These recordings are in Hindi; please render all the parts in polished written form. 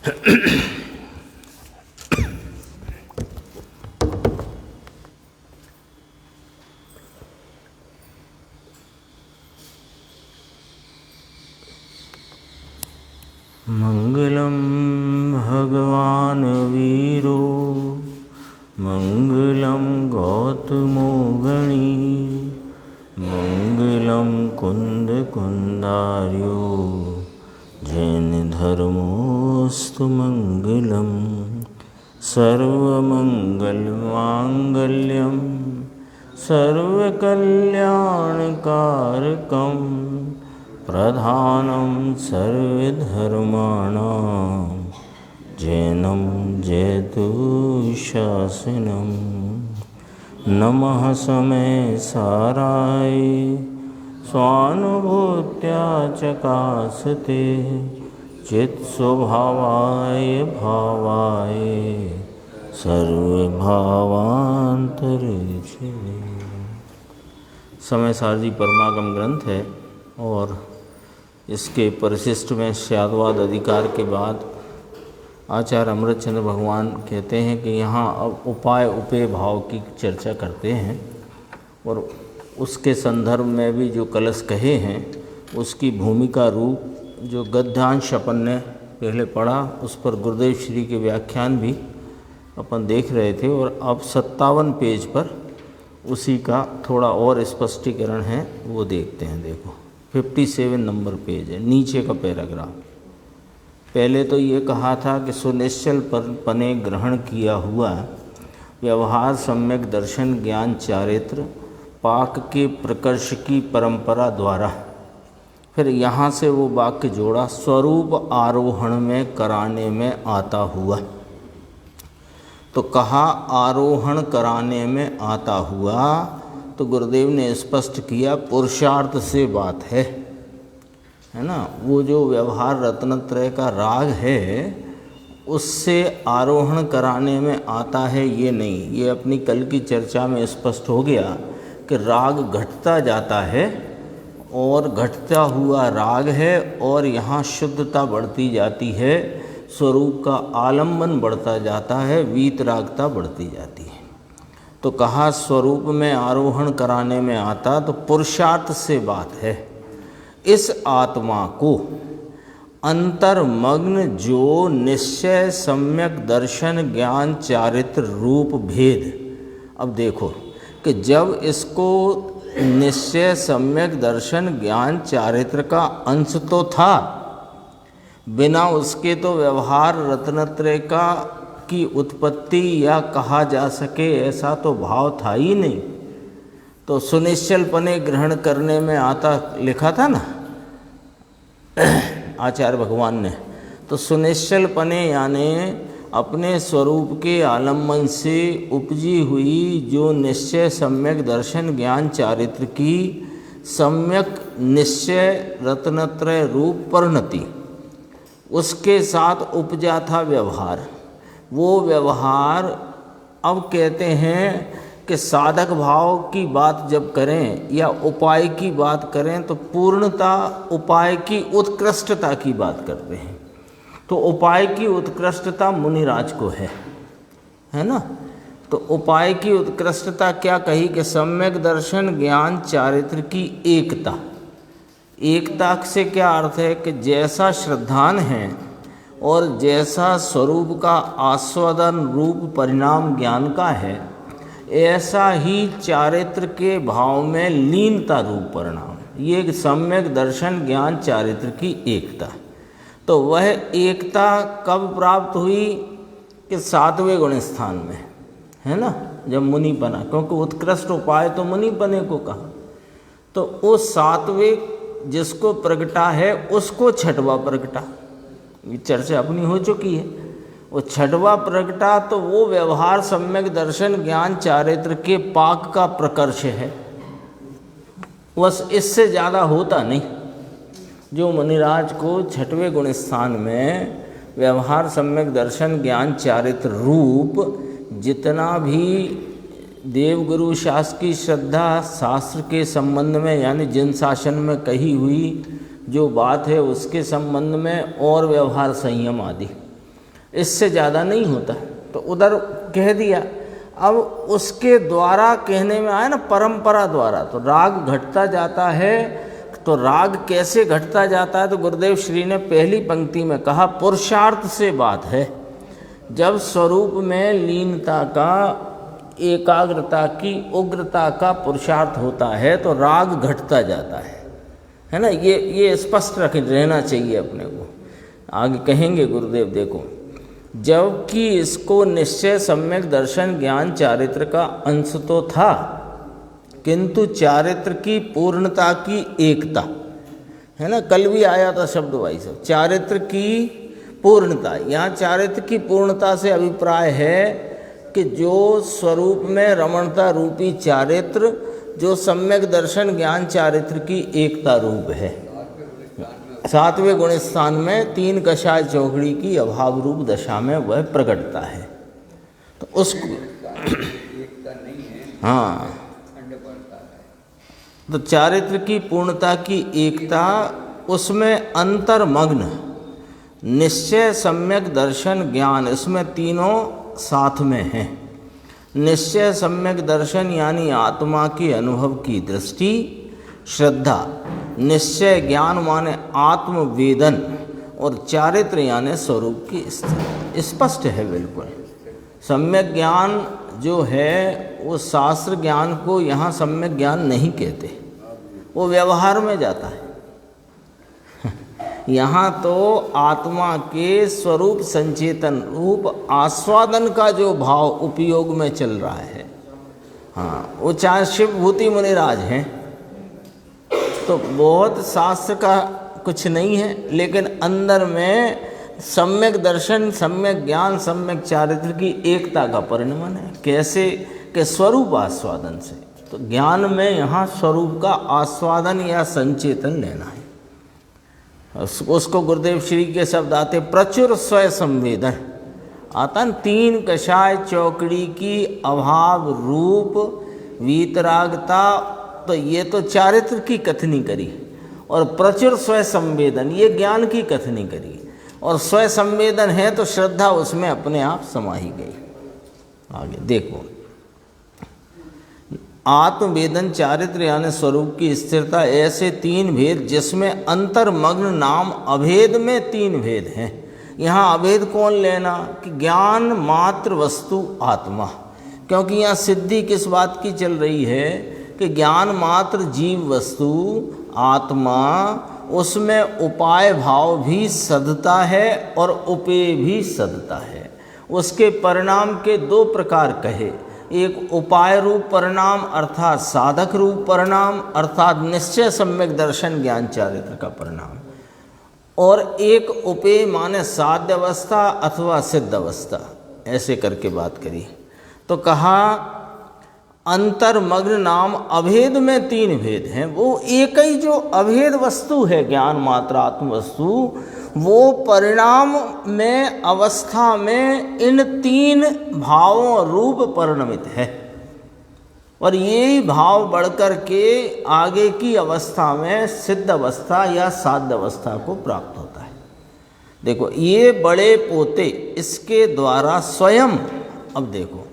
मंगलम भगवान वीरो मंगलम गौतमो गणी मंगलम कुंद कुंदार्यो जैन धर्मोस्तु मंगलम सर्वमंगल मांगल्यम सर्वकल्याणकारकम प्रधानं सर्वधर्माणां जैनं जयतु शासनं। नमः समय साराय स्वानुभूत्या चकासते चित्स्वभावाय भावाय सर्वभावांतरेक्षे। समय सार जी परमागम ग्रंथ है और इसके परिशिष्ट में स्याद्वाद अधिकार के बाद आचार्य अमृतचंद्र भगवान कहते हैं कि यहाँ अब उपाय उपेय भाव की चर्चा करते हैं और उसके संदर्भ में भी जो कलश कहे हैं उसकी भूमिका रूप जो गद्यांश अपन ने पहले पढ़ा उस पर गुरुदेव श्री के व्याख्यान भी अपन देख रहे थे और अब 57 पेज पर उसी का थोड़ा और स्पष्टीकरण है, वो देखते हैं। देखो 57 नंबर पेज है, नीचे का पैराग्राफ। पहले तो ये कहा था कि सुनिश्चल पने ग्रहण किया हुआ व्यवहार सम्यक दर्शन ज्ञान चारित्र पाक के प्रकर्ष की परंपरा द्वारा, फिर यहाँ से वो वाक्य जोड़ा स्वरूप आरोहण में कराने में आता हुआ। तो कहा आरोहण कराने में आता हुआ, तो गुरुदेव ने स्पष्ट किया पुरुषार्थ से बात है ना। वो जो व्यवहार रत्नत्रय का राग है उससे आरोहण कराने में आता है, ये नहीं। ये अपनी कल की चर्चा में स्पष्ट हो गया कि राग घटता जाता है और घटता हुआ राग है और यहाँ शुद्धता बढ़ती जाती है, स्वरूप का आलम्बन बढ़ता जाता है, वीतरागता बढ़ती जाती है। तो कहा स्वरूप में आरोहण कराने में आता, तो पुरुषार्थ से बात है। इस आत्मा को अंतर्मग्न जो निश्चय सम्यक दर्शन ज्ञान चारित्र रूप भेद, अब देखो कि जब इसको निश्चय सम्यक दर्शन ज्ञान चारित्र का अंश तो था, बिना उसके तो व्यवहार रत्नत्रय का की उत्पत्ति या कहा जा सके ऐसा तो भाव था ही नहीं। तो सुनिश्चलपने ग्रहण करने में आता लिखा था ना आचार्य भगवान ने। तो सुनिश्चलपने यानी अपने स्वरूप के आलम्बन से उपजी हुई जो निश्चय सम्यक दर्शन ज्ञान चारित्र की सम्यक निश्चय रत्नत्रय रूप परिणति, उसके साथ उपजा था व्यवहार। वो व्यवहार अब कहते हैं कि साधक भाव की बात जब करें या उपाय की बात करें तो पूर्णता उपाय की उत्कृष्टता की बात करते हैं। तो उपाय की उत्कृष्टता मुनिराज को है ना। तो उपाय की उत्कृष्टता क्या कही कि सम्यक दर्शन ज्ञान चारित्र की एकता। एकता से क्या अर्थ है कि जैसा श्रद्धान है और जैसा स्वरूप का आस्वादन रूप परिणाम ज्ञान का है, ऐसा ही चारित्र के भाव में लीनता रूप परिणाम। ये सम्यक दर्शन ज्ञान चारित्र की एकता। तो वह एकता कब प्राप्त हुई कि 7वें गुण स्थान में, है ना, जब मुनि बना, क्योंकि उत्कृष्ट उपाय तो मुनि बने को कहा। तो वो 7वें जिसको प्रगटा है उसको छठवा प्रगटा, ये चर्चा अपनी हो चुकी है। वो छठवा प्रगटा तो वो व्यवहार सम्यक दर्शन ज्ञान चारित्र के पाक का प्रकर्ष है, बस इससे ज़्यादा होता नहीं। जो मुनिराज को 6वें गुण स्थान में व्यवहार सम्यक दर्शन ज्ञान चारित्र रूप जितना भी देवगुरु शास्त्र की श्रद्धा शास्त्र के संबंध में यानी जिन शासन में कही हुई जो बात है उसके संबंध में और व्यवहार संयम आदि इससे ज़्यादा नहीं होता। तो उधर कह दिया। अब उसके द्वारा कहने में आया ना, परंपरा द्वारा, तो राग घटता जाता है। तो राग कैसे घटता जाता है? तो गुरुदेव श्री ने पहली पंक्ति में कहा पुरुषार्थ से बात है। जब स्वरूप में लीनता का, एकाग्रता की, उग्रता का पुरुषार्थ होता है तो राग घटता जाता है ना। ये स्पष्ट रहना चाहिए अपने को। आगे कहेंगे गुरुदेव, देखो, जबकि इसको निश्चय, सम्यक दर्शन, ज्ञान, चारित्र का अंश तो था, किंतु चारित्र की पूर्णता की एकता है ना। कल भी आया था शब्द भाई साहब, चारित्र की पूर्णता। यहाँ चारित्र की पूर्णता से अभिप्राय है कि जो स्वरूप में रमणता रूपी चारित्र, जो सम्यक दर्शन, ज्ञान, चारित्र की एकता रूप है। 7वें गुण स्थान में 3 कषाय चौकड़ी की अभाव रूप दशा में वह प्रकटता है। तो उसको हाँ, तो चारित्र की पूर्णता की एकता, उसमें अंतर्मग्न निश्चय, सम्यक दर्शन, ज्ञान, इसमें तीनों साथ में हैं। निश्चय सम्यक दर्शन यानी आत्मा के अनुभव की दृष्टि, श्रद्धा, निश्चय ज्ञान माने आत्मवेदन, और चारित्र यानी स्वरूप की स्थिति। स्पष्ट है बिल्कुल। सम्यक ज्ञान जो है वो शास्त्र ज्ञान को यहाँ सम्यक ज्ञान नहीं कहते, वो व्यवहार में जाता है। यहाँ तो आत्मा के स्वरूप संचेतन रूप आस्वादन का जो भाव उपयोग में चल रहा है। हाँ, वो चाहे शिवभूति मुनिराज हैं तो बहुत शास्त्र का कुछ नहीं है, लेकिन अंदर में सम्यक दर्शन, सम्यक ज्ञान, सम्यक चारित्र की एकता का परिणमन है। कैसे? कि स्वरूप आस्वादन से। तो ज्ञान में यहाँ स्वरूप का आस्वादन या संचेतन लेना है। उसको गुरुदेव श्री के शब्द आते प्रचुर स्वय संवेदन आता। 3 कषाय चौकड़ी की अभाव रूप वीतरागता, तो ये तो चारित्र की कथनी करी, और प्रचुर स्वय संवेदन ये ज्ञान की कथनी करी। और स्वय संवेदन है तो श्रद्धा उसमें अपने आप समाही गई। आगे देखो, आत्मवेदन, चारित्र यानी स्वरूप की स्थिरता, ऐसे 3 भेद जिसमें अंतर्मग्न नाम अभेद में 3 भेद हैं। यहाँ अभेद कौन लेना? कि ज्ञान मात्र वस्तु आत्मा, क्योंकि यहाँ सिद्धि किस बात की चल रही है कि ज्ञान मात्र जीव वस्तु आत्मा, उसमें उपाय भाव भी सदता है और उपेय भी सदता है। उसके परिणाम के 2 प्रकार कहे, एक उपाय रूप परिणाम अर्थात साधक रूप परिणाम अर्थात निश्चय सम्यक दर्शन ज्ञान चारित्र का परिणाम, और एक उपेय माने साध्य अवस्था अथवा सिद्ध अवस्था, ऐसे करके बात करी। तो कहा अंतर्मग्न नाम अभेद में 3 भेद हैं। वो एक ही जो अभेद वस्तु है ज्ञान मात्र आत्म वस्तु, वो परिणाम में अवस्था में इन 3 भावों रूप परिणमित है, और यही भाव बढ़कर के आगे की अवस्था में सिद्ध अवस्था या साध्य अवस्था को प्राप्त होता है। देखो, ये बड़े पोते इसके द्वारा स्वयं, अब देखो,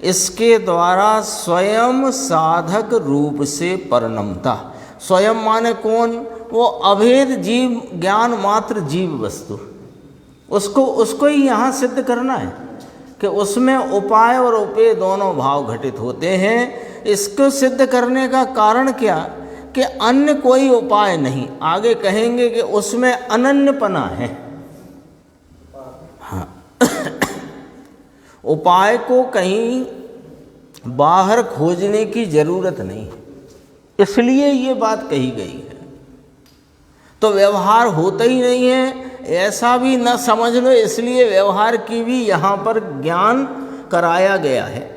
इसके द्वारा स्वयं साधक रूप से परिणमता। स्वयं माने कौन? वो अभेद जीव, ज्ञान मात्र जीव वस्तु, उसको ही यहाँ सिद्ध करना है कि उसमें उपाय और उपेय दोनों भाव घटित होते हैं। इसको सिद्ध करने का कारण क्या? कि अन्य कोई उपाय नहीं। आगे कहेंगे कि उसमें अनन्यपना है। हाँ उपाय को कहीं बाहर खोजने की जरूरत नहीं, इसलिए ये बात कही गई है। तो व्यवहार होता ही नहीं है ऐसा भी न समझ लो, इसलिए व्यवहार की भी यहाँ पर ज्ञान कराया गया है।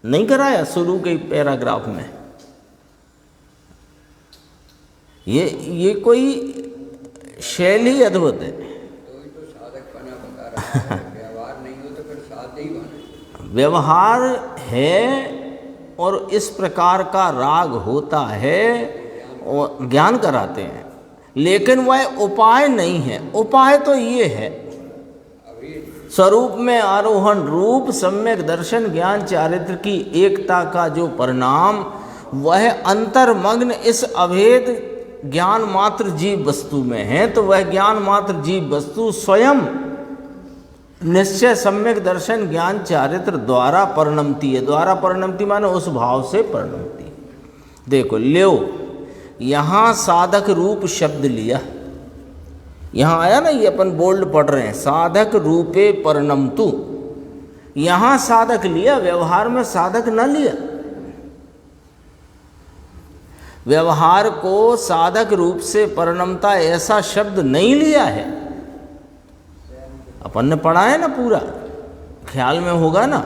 नहीं कराया शुरू के पैराग्राफ में? ये कोई शैली अद्भुत है। तो साधकपना बता रहा है, व्यवहार नहीं हो तो फिर साध्य ही बने। व्यवहार है और इस प्रकार का राग होता है और ज्ञान कराते हैं, लेकिन वह उपाय नहीं है। उपाय तो ये है स्वरूप में आरोहण रूप सम्यक दर्शन ज्ञान चारित्र की एकता का जो परिणाम, वह अंतर्मग्न इस अभेद ज्ञान मात्र जीव वस्तु में है, तो वह ज्ञान मात्र जीव वस्तु स्वयं निश्चय सम्यक दर्शन ज्ञान चारित्र द्वारा परिणमती है। द्वारा परिणमती माने उस भाव से परिणमती है। देखो ल्यो, यहाँ साधक रूप शब्द लिया, यहाँ आया ना, ये अपन बोल्ड पढ़ रहे हैं, साधक रूपे परिणमतु। यहाँ साधक लिया, व्यवहार में साधक न लिया। व्यवहार को साधक रूप से परिणमता ऐसा शब्द नहीं लिया है। अपन ने पढ़ा है ना, पूरा ख्याल में होगा ना।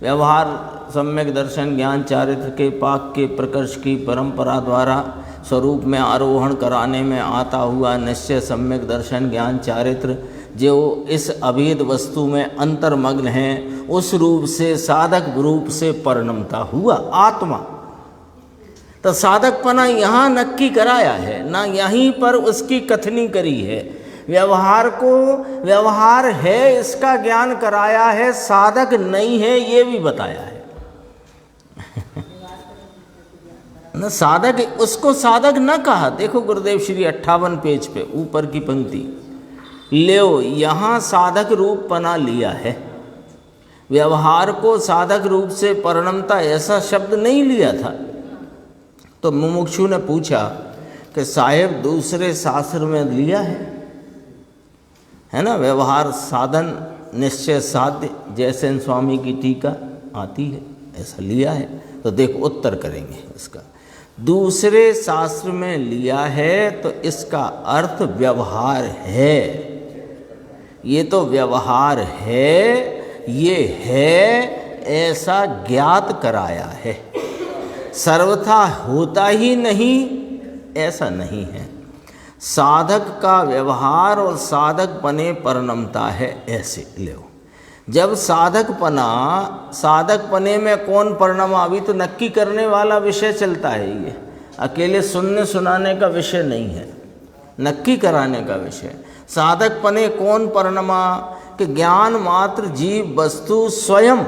व्यवहार सम्यक दर्शन ज्ञान चारित्र के पाक के प्रकर्ष की परंपरा द्वारा स्वरूप में आरोहण कराने में आता हुआ निश्चय सम्यक दर्शन ज्ञान चारित्र जो इस अभेद वस्तु में अंतर्मग्न है, उस रूप से साधक रूप से परिणमता हुआ आत्मा। तो साधकपना यहाँ नक्की कराया है ना, यहीं पर उसकी कथनी करी है। व्यवहार को व्यवहार है इसका ज्ञान कराया है, साधक नहीं है ये भी बताया है न। साधक, उसको साधक न कहा। देखो गुरुदेव श्री 58 पेज पे ऊपर की पंक्ति, ल्यो यहाँ साधक रूप पना लिया है, व्यवहार को साधक रूप से परिणमता ऐसा शब्द नहीं लिया था। तो मुमुक्षु ने पूछा कि साहेब दूसरे शास्त्र में लिया है ना, व्यवहार साधन निश्चय साध्य, जैसे स्वामी की टीका आती है, ऐसा लिया है। तो देखो उत्तर करेंगे इसका, दूसरे शास्त्र में लिया है तो इसका अर्थ व्यवहार है। ये तो व्यवहार है, ये है ऐसा ज्ञात कराया है। सर्वथा होता ही नहीं ऐसा नहीं है। साधक का व्यवहार और साधक पने परिणमता है, ऐसे लो। जब साधक पने में कौन परिणमा, अभी तो नक्की करने वाला विषय चलता है। ये अकेले सुनने सुनाने का विषय नहीं है, नक्की कराने का विषय। साधक पने कौन परिणमा कि ज्ञान मात्र जीव वस्तु स्वयं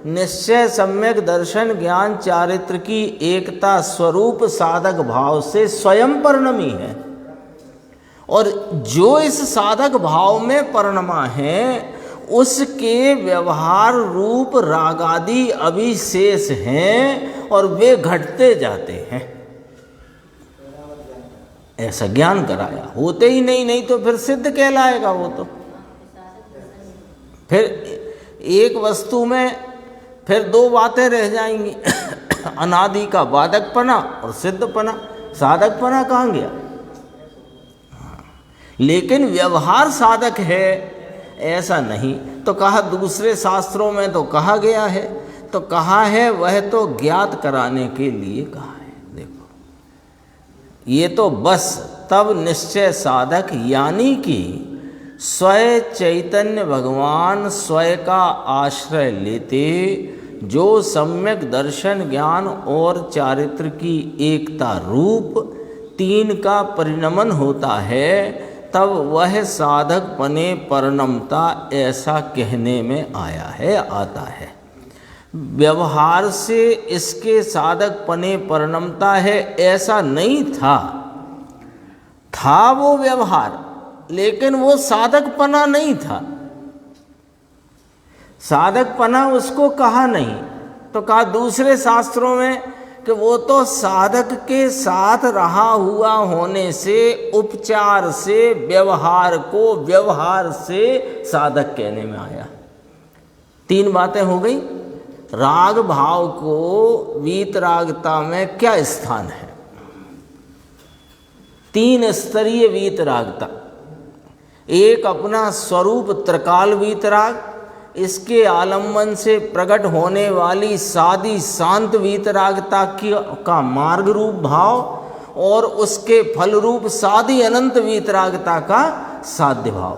निश्चय सम्यक दर्शन ज्ञान चारित्र की एकता स्वरूप साधक भाव से स्वयं परिणमी है। और जो इस साधक भाव में परिणमा है उसके व्यवहार रूप रागादि अभिशेष हैं और वे घटते जाते हैं, ऐसा ज्ञान कराया। होते ही नहीं तो फिर सिद्ध कहलाएगा वो। तो फिर एक वस्तु में फिर दो बातें रह जाएंगी अनादि का बाधकपना और सिद्धपना। साधकपना कहाँ गया? लेकिन व्यवहार साधक है ऐसा नहीं। तो कहा दूसरे शास्त्रों में तो कहा गया है, तो कहा है वह तो ज्ञात कराने के लिए कहा है। देखो ये तो बस तब निश्चय साधक यानी कि स्वयं चैतन्य भगवान स्वयं का आश्रय लेते जो सम्यक दर्शन ज्ञान और चारित्र की एकता रूप तीन का परिणमन होता है, तब वह साधक पने परिणमता ऐसा कहने में आया है, आता है। व्यवहार से इसके साधक पने परिणमता है ऐसा नहीं था वो व्यवहार, लेकिन वो साधकपना नहीं था। साधकपना उसको कहा नहीं, तो कहा दूसरे शास्त्रों में कि वो तो साधक के साथ रहा हुआ होने से उपचार से व्यवहार को व्यवहार से साधक कहने में आया। तीन बातें हो गई। राग भाव को वीतरागता में क्या स्थान है? तीन स्तरीय वीतरागता। एक अपना स्वरूप त्रिकाल वीतराग, इसके आलम्बन से प्रकट होने वाली सादी शांत वीतरागता का मार्ग रूप भाव, और उसके फल रूप सादी अनंत वीतरागता का साध्य भाव।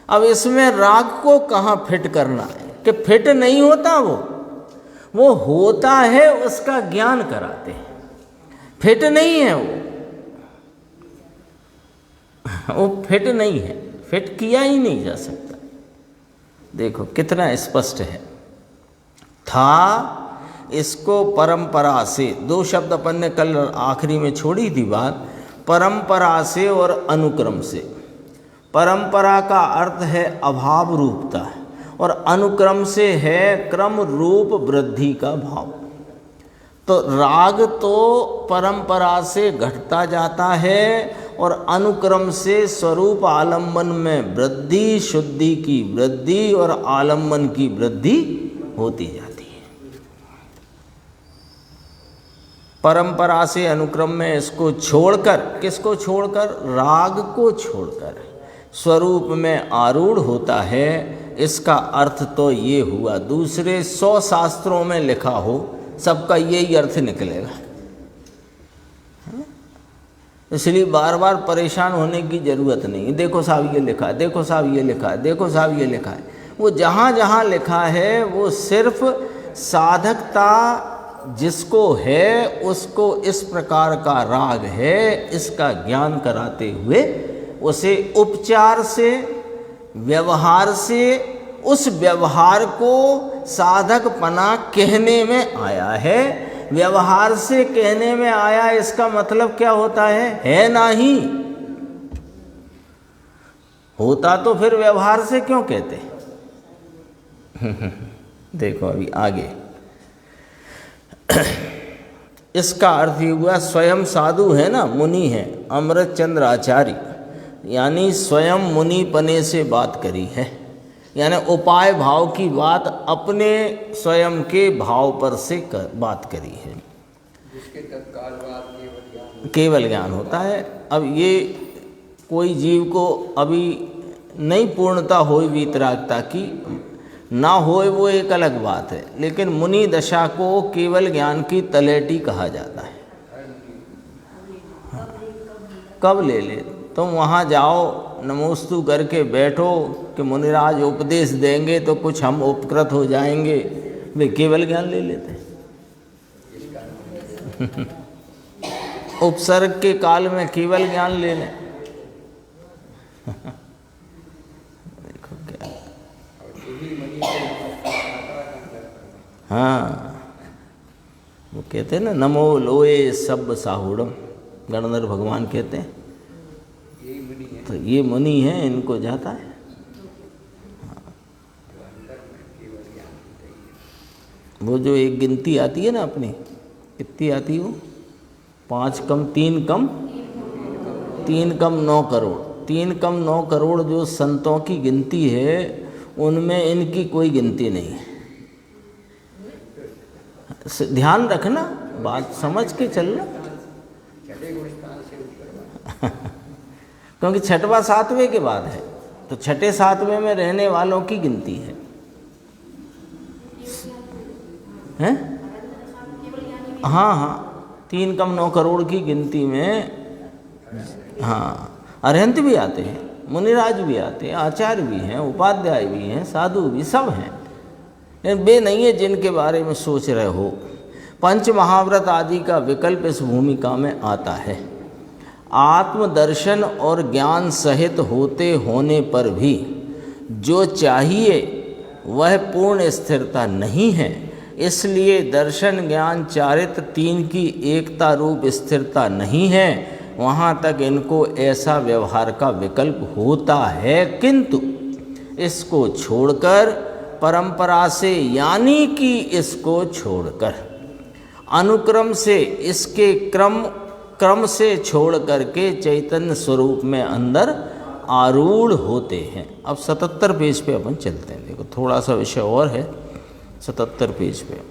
अब इसमें राग को कहाँ फिट करना है कि फिट नहीं होता, वो होता है, उसका ज्ञान कराते हैं। फिट नहीं है वो फिट नहीं है, फिट किया ही नहीं जा सकता। देखो कितना स्पष्ट है। था, इसको परंपरा से, दो शब्द अपन ने कल आखिरी में छोड़ी थी बात, परंपरा से और अनुक्रम से। परंपरा का अर्थ है अभाव रूपता और अनुक्रम से है क्रम रूप वृद्धि का भाव। तो राग तो परंपरा से घटता जाता है और अनुक्रम से स्वरूप आलम्बन में वृद्धि, शुद्धि की वृद्धि और आलम्बन की वृद्धि होती जाती है। परंपरा से अनुक्रम में इसको छोड़कर, किसको छोड़कर? राग को छोड़कर स्वरूप में आरूढ़ होता है। इसका अर्थ तो ये हुआ, दूसरे 100 शास्त्रों में लिखा हो सबका यही अर्थ निकलेगा। इसलिए बार बार परेशान होने की ज़रूरत नहीं। देखो साहब ये लिखा है, देखो साहब ये लिखा है, देखो साहब ये लिखा है। वो जहाँ जहाँ लिखा है वो सिर्फ साधकता जिसको है उसको इस प्रकार का राग है इसका ज्ञान कराते हुए उसे उपचार से, व्यवहार से, उस व्यवहार को साधकपना कहने में आया है। व्यवहार से कहने में आया, इसका मतलब क्या होता है नहीं होता तो फिर व्यवहार से क्यों कहते? देखो अभी आगे इसका अर्थ ये हुआ, स्वयं साधु है ना, मुनि है, अमृत चंद्र आचार्य, यानी स्वयं मुनि पने से बात करी है, यानी उपाय भाव की बात अपने स्वयं के भाव पर से बात करी है, जिसके तत्काल बाद केवल ज्ञान होता है। अब ये कोई जीव को अभी नहीं पूर्णता होई वीतरागता की, ना होए वो एक अलग बात है, लेकिन मुनि दशा को केवल ज्ञान की तलेटी कहा जाता है। कब ले ले? तुम वहाँ जाओ, नमोस्तु करके बैठो कि मुनिराज उपदेश देंगे तो कुछ हम उपकृत हो जाएंगे, वे केवल ज्ञान ले लेते हैं। उपसर्ग के काल में केवल ज्ञान ले लें। देखो क्या, हाँ वो कहते हैं ना, नमो लोए सब साहुड़म, गणधर भगवान कहते हैं। तो ये मुनि है, इनको जाता है। वो जो एक गिनती आती है ना अपनी, कितनी आती हो? 5 कम 3 कम 9 करोड़। 3 कम 9 करोड़ जो संतों की गिनती है उनमें इनकी कोई गिनती नहीं है। ध्यान रखना, बात समझ के चलना। क्योंकि छठवां 7वें के बाद है, तो छठे 7वें में रहने वालों की गिनती है, हैं? हाँ 3 कम 9 करोड़ की गिनती में हाँ अरहंत भी आते हैं, मुनिराज भी आते हैं, आचार्य भी हैं, उपाध्याय भी हैं, साधु भी, सब हैं। वे नहीं है जिनके बारे में सोच रहे हो। पंच महाव्रत आदि का विकल्प इस भूमिका में आता है। आत्मदर्शन और ज्ञान सहित होने पर भी जो चाहिए वह पूर्ण स्थिरता नहीं है, इसलिए दर्शन ज्ञान चारित्र 3 की एकता रूप स्थिरता नहीं है। वहाँ तक इनको ऐसा व्यवहार का विकल्प होता है, किंतु इसको छोड़कर परंपरा से, यानी कि इसको छोड़कर अनुक्रम से, इसके क्रम से छोड़ करके चैतन्य स्वरूप में अंदर आरूढ़ होते हैं। अब 77 पेज पे अपन चलते हैं। देखो थोड़ा सा विषय और है 77 पेज पे।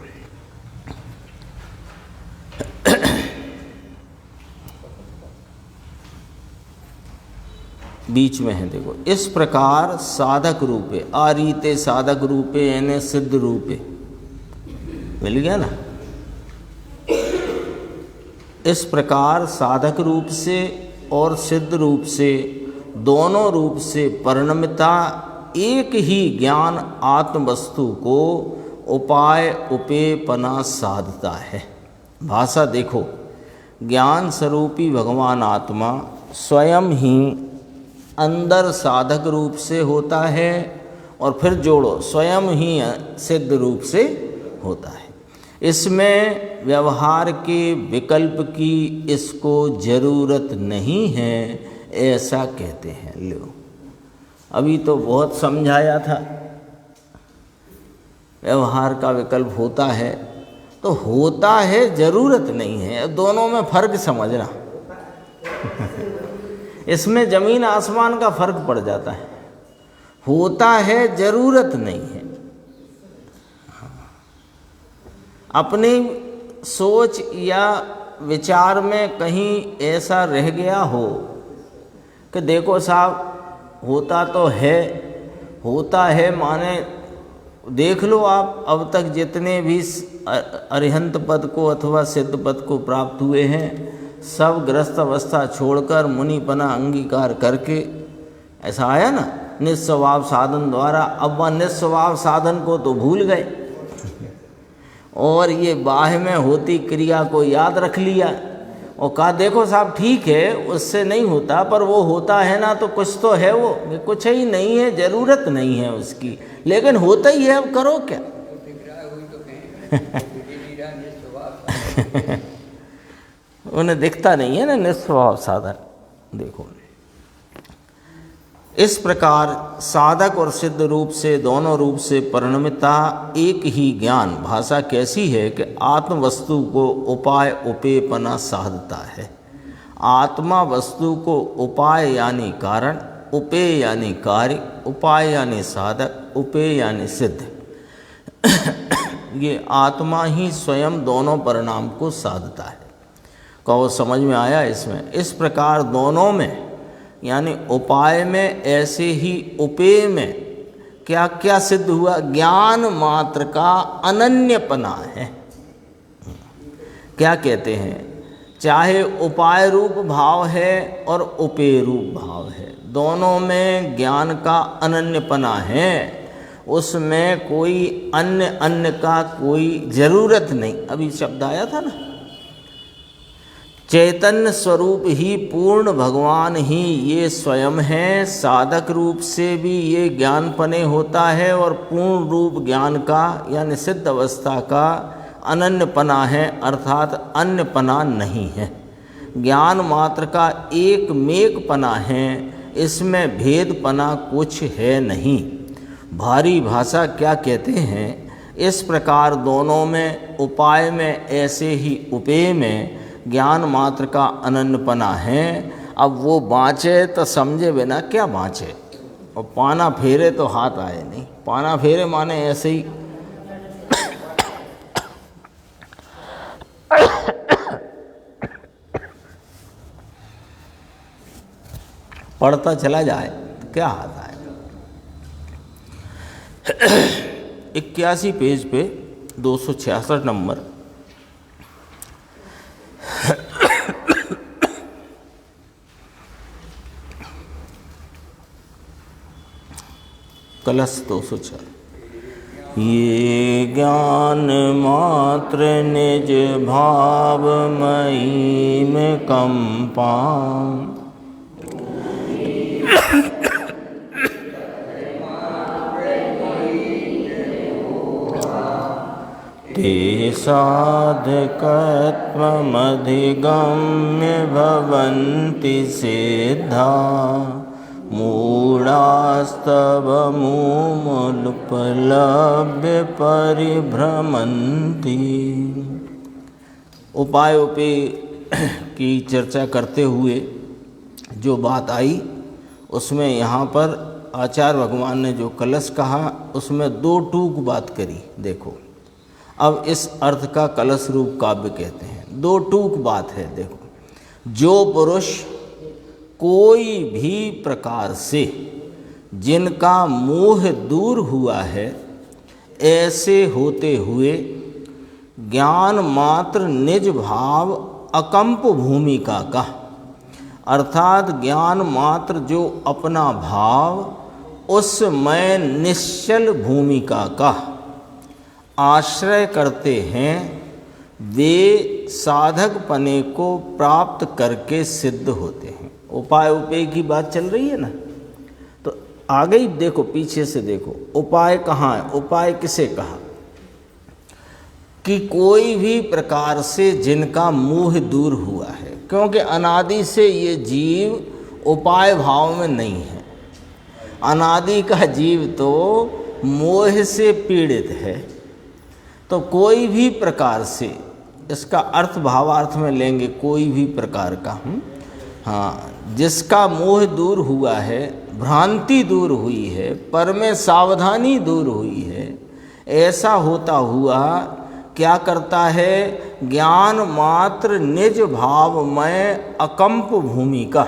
बीच में है, देखो, इस प्रकार साधक रूपे, आरीते साधक रूपे यानी सिद्ध रूपे, मिल गया ना। इस प्रकार साधक रूप से और सिद्ध रूप से, दोनों रूप से परिणमिता एक ही ज्ञान आत्म वस्तु को उपाय उपेपना साधता है। भाषा देखो, ज्ञान स्वरूपी भगवान आत्मा स्वयं ही अंदर साधक रूप से होता है और फिर जोड़ो, स्वयं ही सिद्ध रूप से होता है। इसमें व्यवहार के विकल्प की इसको जरूरत नहीं है, ऐसा कहते हैं। लो, अभी तो बहुत समझाया था, व्यवहार का विकल्प होता है तो होता है, जरूरत नहीं है। दोनों में फर्क समझना, इसमें जमीन आसमान का फर्क पड़ जाता है। होता है, जरूरत नहीं है। अपनी सोच या विचार में कहीं ऐसा रह गया हो कि देखो साहब होता तो है, होता है माने देख लो आप अब तक जितने भी अरिहंत पद को अथवा सिद्ध पद को प्राप्त हुए हैं, सब ग्रस्त अवस्था छोड़कर मुनिपना अंगीकार करके, ऐसा आया ना, निस्वभाव साधन द्वारा। अब वह निस्वभाव साधन को तो भूल गए और ये बाह्य में होती क्रिया को याद रख लिया और कहा देखो साहब ठीक है, उससे नहीं होता, पर वो होता है ना, तो कुछ तो है, वो कुछ ही नहीं है, जरूरत नहीं है उसकी, लेकिन होता ही है, अब करो क्या। उन्हें दिखता नहीं है ना निस्वभाव साधन। देखो, इस प्रकार साधक और सिद्ध रूप से, दोनों रूप से परिणमिता एक ही ज्ञान भाषा कैसी है कि आत्म वस्तु को उपाय उपेयपना साधता है। आत्मा वस्तु को उपाय यानी कारण, उपेय यानी कार्य, उपाय यानी साधक, उपेय यानी सिद्ध। ये आत्मा ही स्वयं दोनों परिणाम को साधता है। कहो समझ में आया इसमें? इस प्रकार दोनों में यानी उपाय में ऐसे ही उपेय में क्या क्या सिद्ध हुआ? ज्ञान मात्र का अनन्यपना है। क्या कहते हैं? चाहे उपाय रूप भाव है और उपेय रूप भाव है, दोनों में ज्ञान का अनन्यपना है, उसमें कोई अन्य का कोई जरूरत नहीं। अभी शब्द आया था ना, चैतन्य स्वरूप ही पूर्ण भगवान ही ये स्वयं है। साधक रूप से भी ये ज्ञानपने होता है और पूर्ण रूप ज्ञान का यानी सिद्ध अवस्था का अनन्यपना है, अर्थात अन्यपना नहीं है। ज्ञान मात्र का एक मेकपना है, इसमें भेदपना कुछ है नहीं। भारी भाषा क्या कहते हैं? इस प्रकार दोनों में, उपाय में ऐसे ही उपेय में ज्ञान मात्र का अनन्यपना है। अब वो बाँचे तो समझे बिना क्या बाँचे, और पाना फेरे तो हाथ आए नहीं। पाना फेरे माने ऐसे ही पढ़ता चला जाए तो क्या हाथ आएगा। 81 पेज पे 266 नंबर। कलश 204। ये ज्ञान मात्र निज भाव मई में कंपा, ते साधकत्वमधिगम्य भवन्ति सिद्धा, मूढ़ास्तव मूमुपलभ्य परिभ्रमन्ति। उपाय उपेय की चर्चा करते हुए जो बात आई, उसमें यहाँ पर आचार्य भगवान ने जो कलश कहा उसमें दो टूक बात करी। देखो, अब इस अर्थ का कलश रूप काव्य कहते हैं। दो टूक बात है। देखो, जो पुरुष कोई भी प्रकार से जिनका मोह दूर हुआ है, ऐसे होते हुए ज्ञान मात्र निज भाव अकंप भूमिका का, अर्थात ज्ञान मात्र जो अपना भाव उसमें निश्चल भूमिका का आश्रय करते हैं, वे साधक पने को प्राप्त करके सिद्ध होते हैं। उपाय उपेय की बात चल रही है ना, तो आ गई। देखो पीछे से देखो, उपाय कहाँ है? उपाय किसे कहा? कि कोई भी प्रकार से जिनका मोह दूर हुआ है, क्योंकि अनादि से ये जीव उपाय भाव में नहीं है। अनादि का जीव तो मोह से पीड़ित है। तो कोई भी प्रकार से, इसका अर्थ भावार्थ में लेंगे, कोई भी प्रकार का, हाँ, जिसका मोह दूर हुआ है, भ्रांति दूर हुई है, पर में सावधानी दूर हुई है, ऐसा होता हुआ क्या करता है? ज्ञान मात्र निज भाव में अकंप भूमिका,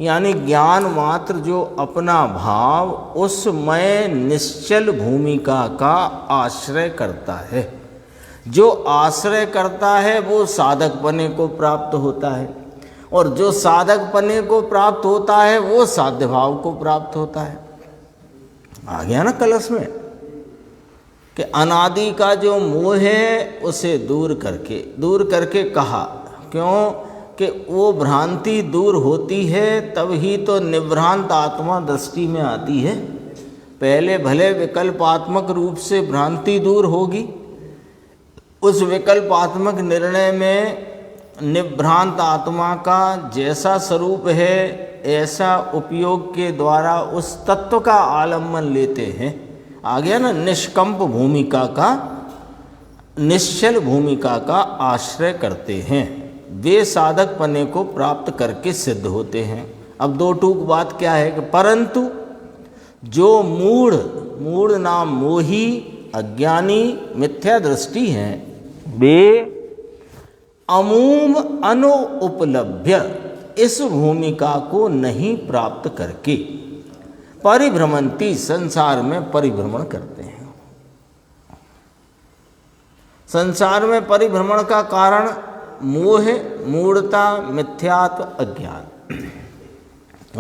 यानी ज्ञान मात्र जो अपना भाव उसमें निश्चल भूमिका का आश्रय करता है। जो आश्रय करता है वो साधक पने को प्राप्त होता है, और जो साधक पने को प्राप्त होता है वो साध्य भाव को प्राप्त होता है। आ गया ना कलश में कि अनादि का जो मोह है उसे दूर करके कहा। क्यों? कि वो भ्रांति दूर होती है तभी तो निभ्रांत आत्मा दृष्टि में आती है। पहले भले विकल्पात्मक रूप से भ्रांति दूर होगी, उस विकल्पात्मक निर्णय में निभ्रांत आत्मा का जैसा स्वरूप है ऐसा उपयोग के द्वारा उस तत्व का आलम्बन लेते हैं। आ गया ना? निष्कंप भूमिका का, निश्चल भूमिका का आश्रय करते हैं, वे साधक पने को प्राप्त करके सिद्ध होते हैं। अब दो टूक बात क्या है कि परंतु जो मूढ़ नाम मोही, अज्ञानी, मिथ्या दृष्टि हैं, वे अमूम अनुपलभ्य इस भूमिका को नहीं प्राप्त करके परिभ्रमंती, संसार में परिभ्रमण करते हैं। संसार में परिभ्रमण का कारण मोह, मूढ़ता, मिथ्यात्व, अज्ञान,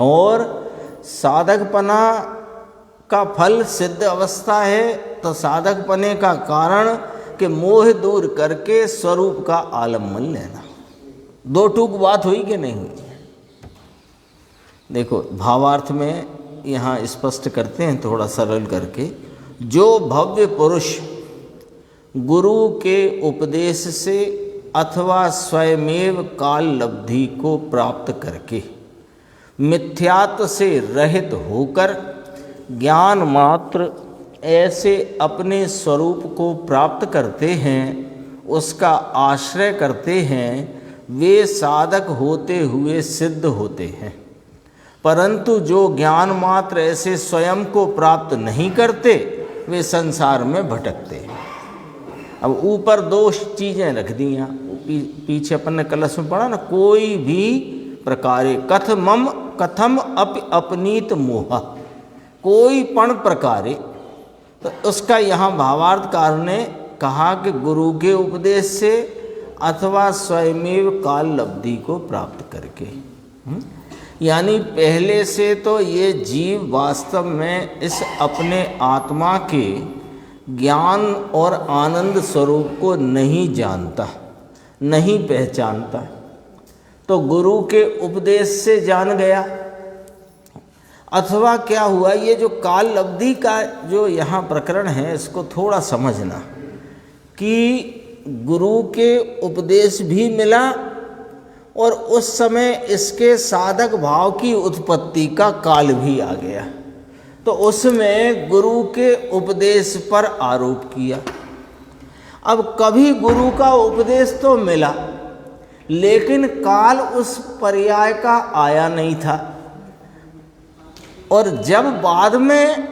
और साधकपना का फल सिद्ध अवस्था है। तो साधकपने का कारण कि मोह दूर करके स्वरूप का आलम्बन लेना। दो टूक बात हुई कि नहीं हुई? देखो भावार्थ में यहाँ स्पष्ट करते हैं थोड़ा सरल करके। जो भव्य पुरुष गुरु के उपदेश से अथवा स्वयमेव काल लब्धि को प्राप्त करके मिथ्यात्व से रहित होकर ज्ञान मात्र ऐसे अपने स्वरूप को प्राप्त करते हैं, उसका आश्रय करते हैं, वे साधक होते हुए सिद्ध होते हैं। परंतु जो ज्ञान मात्र ऐसे स्वयं को प्राप्त नहीं करते, वे संसार में भटकते हैं। अब ऊपर दो चीज़ें रख दी यहाँ, पीछे अपन ने कलश में पढ़ा ना, कोई भी प्रकारे कथम अपनीत मोह, कोई पण प्रकारे। तो उसका यहाँ भावार्थकार ने कहा कि गुरु के उपदेश से अथवा स्वयमेव काल लब्धि को प्राप्त करके, यानी पहले से तो ये जीव वास्तव में इस अपने आत्मा के ज्ञान और आनंद स्वरूप को नहीं जानता, नहीं पहचानता। तो गुरु के उपदेश से जान गया, अथवा क्या हुआ, ये जो काल लब्धि का जो यहाँ प्रकरण है इसको थोड़ा समझना कि गुरु के उपदेश भी मिला और उस समय इसके साधक भाव की उत्पत्ति का काल भी आ गया। तो उसमें गुरु के उपदेश पर आरोप किया। अब कभी गुरु का उपदेश तो मिला, लेकिन काल उस पर्याय का आया नहीं था, और जब बाद में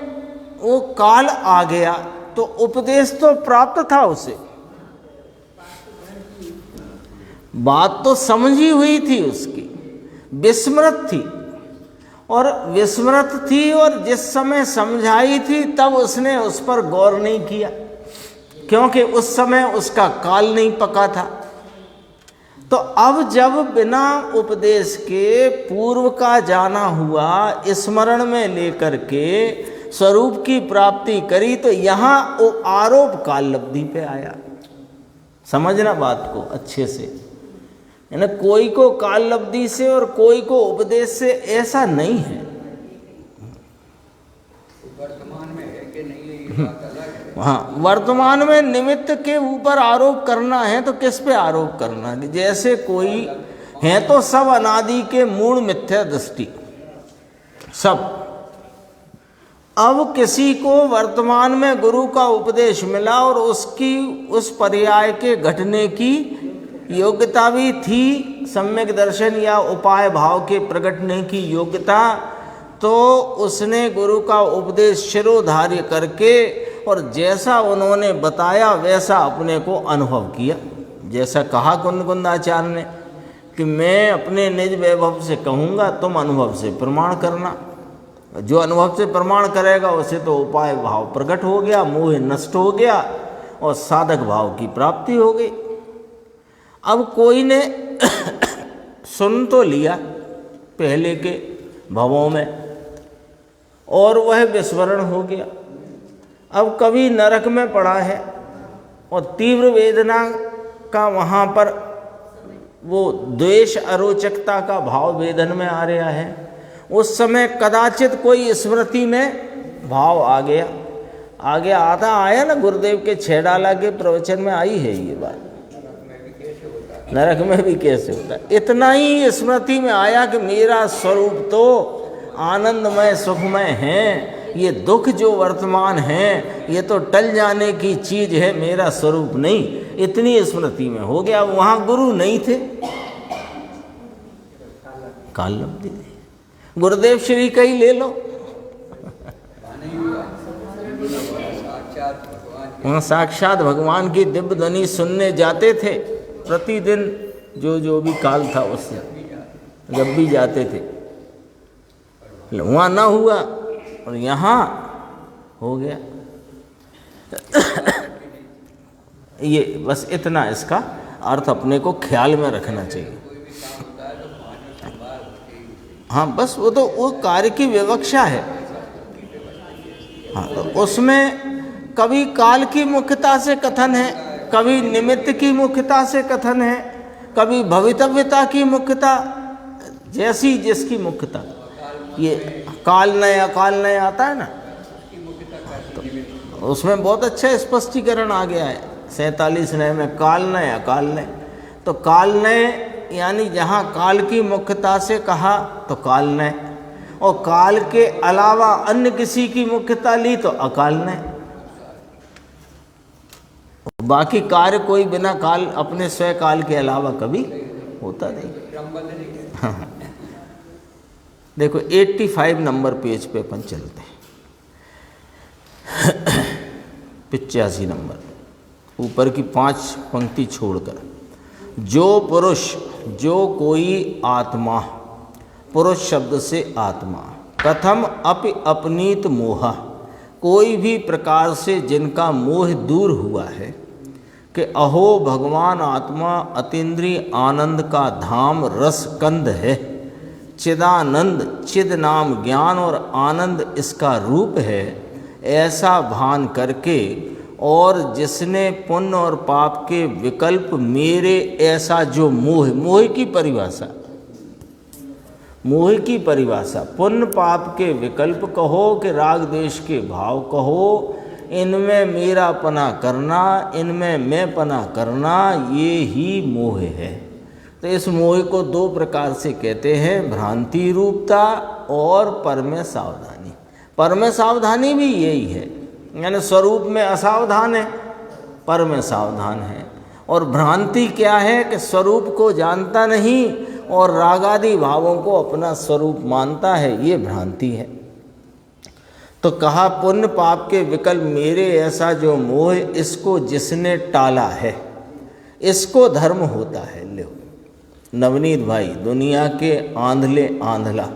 वो काल आ गया तो उपदेश तो प्राप्त था उसे, बात तो समझी हुई थी उसकी, विस्मृत थी, और विस्मृत थी, और जिस समय समझाई थी तब उसने उस पर गौर नहीं किया, क्योंकि उस समय उसका काल नहीं पका था। तो अब जब बिना उपदेश के पूर्व का जाना हुआ, स्मरण में लेकर के स्वरूप की प्राप्ति करी, तो यहाँ वो आरोप काल लब्धि पे आया। समझना बात को अच्छे से, यानी कोई को काल लब्धि से और कोई को उपदेश से, ऐसा नहीं है। बात अलग है। हाँ, वर्तमान में निमित्त के ऊपर आरोप करना है तो किस पे आरोप करना है? जैसे कोई है तो सब अनादि के मूल मिथ्या दृष्टि सब। अब किसी को वर्तमान में गुरु का उपदेश मिला और उसकी उस पर्याय के घटने की योग्यता भी थी, सम्यक दर्शन या उपाय भाव के प्रकटने की योग्यता, तो उसने गुरु का उपदेश शिरोधार्य करके और जैसा उन्होंने बताया वैसा अपने को अनुभव किया। जैसा कहा कुंद आचार्य ने कि मैं अपने निज वैभव से कहूँगा, तुम अनुभव से प्रमाण करना। जो अनुभव से प्रमाण करेगा उसे तो उपाय भाव प्रकट हो गया, मोह नष्ट हो गया और साधक भाव की प्राप्ति हो गई। अब कोई ने सुन तो लिया पहले के भवों में और वह विस्मरण हो गया। अब कभी नरक में पड़ा है और तीव्र वेदना का वहाँ पर वो द्वेष अरोचकता का भाव वेदन में आ रहा है, उस समय कदाचित कोई स्मृति में भाव आ गया। आगे आया ना, गुरुदेव के छेड़ाला के प्रवचन में आई है ये बात, नरक में भी कैसे होता है। इतना ही स्मृति में आया कि मेरा स्वरूप तो आनंदमय सुखमय है, ये दुख जो वर्तमान है ये तो टल जाने की चीज है, मेरा स्वरूप नहीं। इतनी स्मृति में हो गया। वहाँ गुरु नहीं थे, काल लब्धि थी। गुरुदेव श्री का ही ले लो, वहाँ साक्षात भगवान की दिव्य ध्वनि सुनने जाते थे प्रतिदिन, जो भी काल था उससे जब भी जाते थे। वहाँ ना हुआ और यहाँ हो गया। ये बस इतना इसका अर्थ अपने को ख्याल में रखना चाहिए। हाँ, बस वो तो वो कार्य की विवक्षा है। हाँ, तो उसमें कभी काल की मुख्यता से कथन है, कभी निमित्त की मुख्यता से कथन है, कभी भवितव्यता की मुख्यता, जैसी जिसकी मुख्यता। ये काल नय अकाल नय आता है ना, तो उसमें बहुत अच्छा स्पष्टीकरण आ गया है 47 नय में, काल नय अकाल नय। तो काल नय यानी जहाँ काल की मुख्यता से कहा तो काल नय, और काल के अलावा अन्य किसी की मुख्यता ली तो अकाल नय। बाकी कार्य कोई बिना काल अपने स्वयं काल के अलावा कभी होता नहीं। हाँ, देखो 85 नंबर पेज पे अपन चलते हैं। 85 नंबर ऊपर की 5 पंक्ति छोड़कर, जो पुरुष, जो कोई आत्मा, पुरुष शब्द से आत्मा, कथम अपि अपनीत मोहा, कोई भी प्रकार से जिनका मोह दूर हुआ है, कि अहो भगवान आत्मा अतीन्द्रिय आनंद का धाम रस कंद है, चिदानंद, चिद नाम ज्ञान और आनंद इसका रूप है, ऐसा भान करके, और जिसने पुण्य और पाप के विकल्प मेरे ऐसा जो मोह, मोह की परिभाषा, मोह की परिभाषा, पुण्य पाप के विकल्प कहो कि राग द्वेष के भाव कहो, इनमें मेरा पना करना, इनमें मैं पना करना, ये ही मोह है। तो इस मोह को 2 प्रकार से कहते हैं, भ्रांति रूपता और पर में सावधानी। पर में सावधानी भी यही है, यानी स्वरूप में असावधान है, पर में सावधान है। और भ्रांति क्या है कि स्वरूप को जानता नहीं और रागादि भावों को अपना स्वरूप मानता है, ये भ्रांति है। तो कहा पुण्य पाप के विकल्प मेरे ऐसा जो मोह, इसको जिसने टाला है इसको धर्म होता है। लो नवनीत भाई, दुनिया के आंधले आंधला,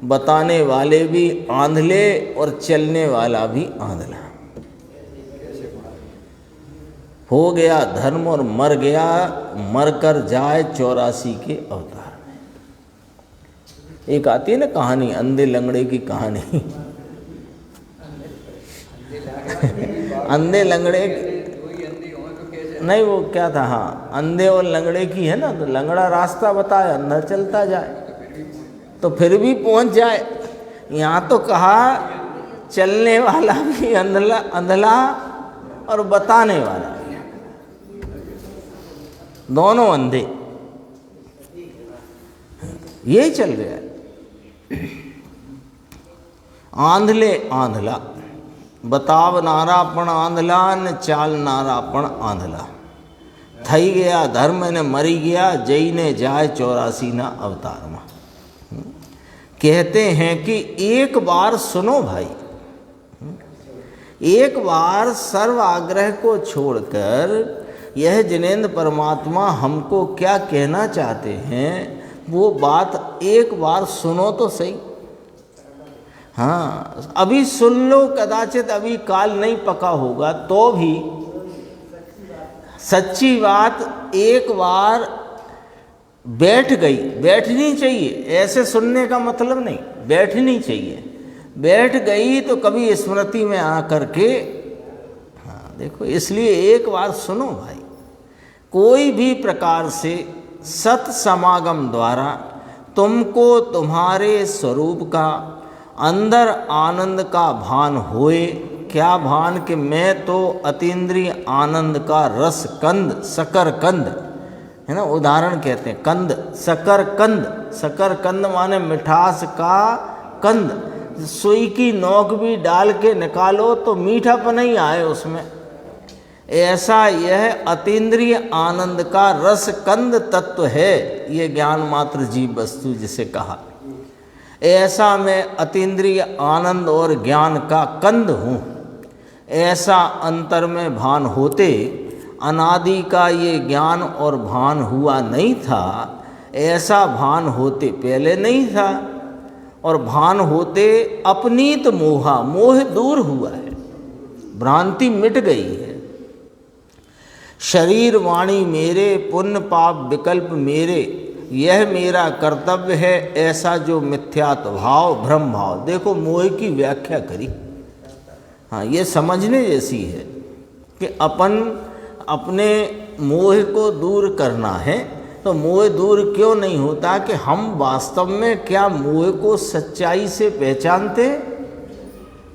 बताने वाले भी आंधले और चलने वाला भी आंधला हो गया धर्म, और मर गया, मर कर जाए 84 के अवतार में। एक आती है ना कहानी, अंधे लंगड़े की कहानी। अंधे लंगड़े नहीं, वो क्या था, हाँ, अंधे और लंगड़े की है ना। तो लंगड़ा रास्ता बताए, अंधा चलता जाए तो फिर भी पहुंच जाए। यहाँ तो कहा चलने वाला भी अंधला अंधला और बताने वाला भी, दोनों अंधे। यही चल रहा है। आंधले आंधला, बताव नारापण आंधला न चाल नारापण आंधला। थई गया धर्म ने मरी गया, जई ने जाए 84 ना अवतार में। कहते हैं कि एक बार सुनो भाई, एक बार सर्व आग्रह को छोड़कर यह जिनेंद्र परमात्मा हमको क्या कहना चाहते हैं वो बात एक बार सुनो तो सही। हाँ, अभी सुन लो, कदाचित अभी काल नहीं पका होगा तो भी सच्ची बात एक बार बैठ गई, बैठनी चाहिए। ऐसे सुनने का मतलब नहीं, बैठनी चाहिए। बैठ गई तो कभी स्मृति में आकर के, हाँ देखो, इसलिए एक बार सुनो भाई। कोई भी प्रकार से सत समागम द्वारा तुमको तुम्हारे स्वरूप का अंदर आनंद का भान होए। क्या भान? कि मैं तो अतीन्द्रिय आनंद का रस कंद, शकर कंद है ना, उदाहरण कहते हैं कंद, शकर कंद। शकर कंद माने मिठास का कंद। सुई की नोक भी डाल के निकालो तो मीठापन ही आए उसमें। ऐसा यह अतीन्द्रिय आनंद का रस कंद तत्व है, ये ज्ञान मात्र जीव वस्तु जिसे कहा। ऐसा मैं अतीन्द्रिय आनंद और ज्ञान का कंद हूँ। ऐसा अंतर में भान होते अनादि का ये ज्ञान और भान हुआ नहीं था। ऐसा भान होते पहले नहीं था, और भान होते अपनीत मोहा, मोह दूर हुआ है, भ्रांति मिट गई है। शरीर वाणी मेरे, पुण्य पाप विकल्प मेरे, यह मेरा कर्तव्य है, ऐसा जो मिथ्यात्व भाव भ्रम भाव। देखो मोह की व्याख्या करी। हाँ, ये समझने जैसी है कि अपन अपने मोह को दूर करना है। तो मोह दूर क्यों नहीं होता? कि हम वास्तव में क्या मोह को सच्चाई से पहचानते?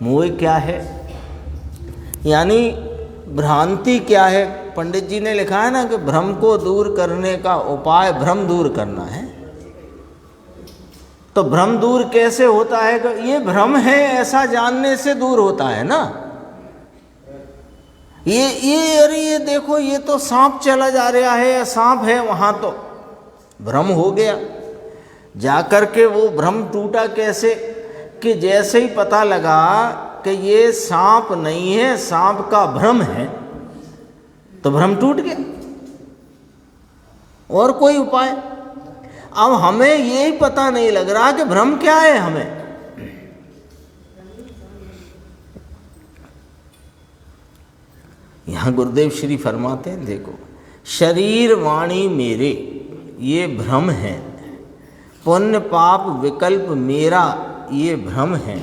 मोह क्या है, यानी भ्रांति क्या है? पंडित जी ने लिखा है ना कि भ्रम को दूर करने का उपाय भ्रम दूर करना है। तो भ्रम दूर कैसे होता है? कि ये भ्रम है ऐसा जानने से दूर होता है ना। अरे ये देखो, ये तो सांप चला जा रहा है, या सांप है वहां, तो भ्रम हो गया। जाकर के वो भ्रम टूटा कैसे? कि जैसे ही पता लगा कि ये सांप नहीं है, सांप का भ्रम है, तो भ्रम टूट गया। और कोई उपाय? अब हमें यही पता नहीं लग रहा कि भ्रम क्या है हमें। यहां गुरुदेव श्री फरमाते हैं, देखो, शरीर वाणी मेरे, ये भ्रम है। पुण्य पाप विकल्प मेरा, ये भ्रम है।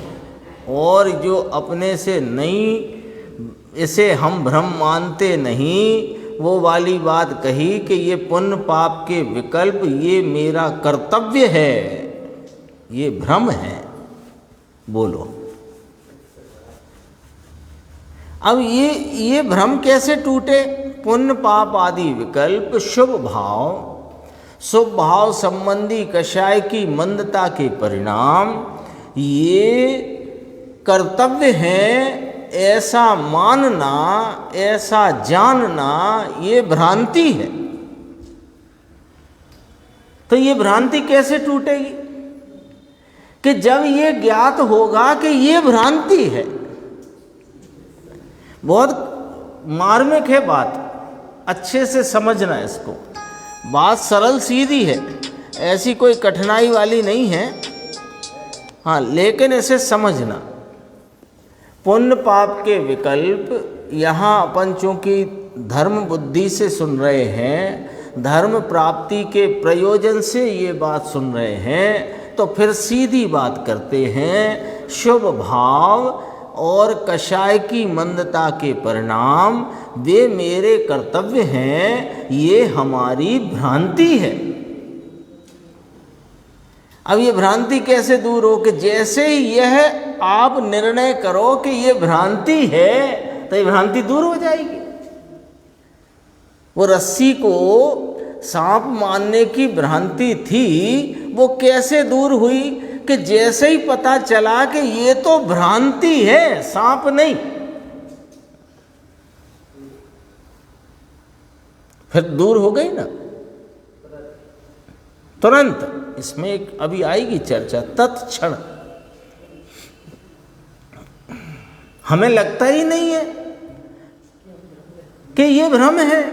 और जो अपने से नहीं, इसे हम भ्रम मानते नहीं, वो वाली बात कही कि ये पुण्य पाप के विकल्प, ये मेरा कर्तव्य है, ये भ्रम है। बोलो, अब ये भ्रम कैसे टूटे? पुण्य पाप आदि विकल्प शुभ भाव संबंधी कषाय की मंदता के परिणाम, ये कर्तव्य है। ऐसा मानना, ऐसा जानना, ये भ्रांति है। तो ये भ्रांति कैसे टूटेगी? कि जब ये ज्ञात होगा कि ये भ्रांति है। बहुत मार्मिक है बात, अच्छे से समझना इसको। बात सरल सीधी है, ऐसी कोई कठिनाई वाली नहीं है। हाँ, लेकिन इसे समझना। पुण्य पाप के विकल्प, यहाँ अपन चूंकि धर्म बुद्धि से सुन रहे हैं, धर्म प्राप्ति के प्रयोजन से ये बात सुन रहे हैं, तो फिर सीधी बात करते हैं। शुभ भाव और कषाय की मंदता के परिणाम, वे मेरे कर्तव्य हैं, ये हमारी भ्रांति है। अब ये भ्रांति कैसे दूर हो कि जैसे ही यह आप निर्णय करो कि ये भ्रांति है तो ये भ्रांति दूर हो जाएगी। वो रस्सी को सांप मानने की भ्रांति थी, वो कैसे दूर हुई कि जैसे ही पता चला कि ये तो भ्रांति है, सांप नहीं, फिर दूर हो गई ना तुरंत। इसमें एक अभी आएगी चर्चा, तत्क्षण हमें लगता ही नहीं है कि ये भ्रम है।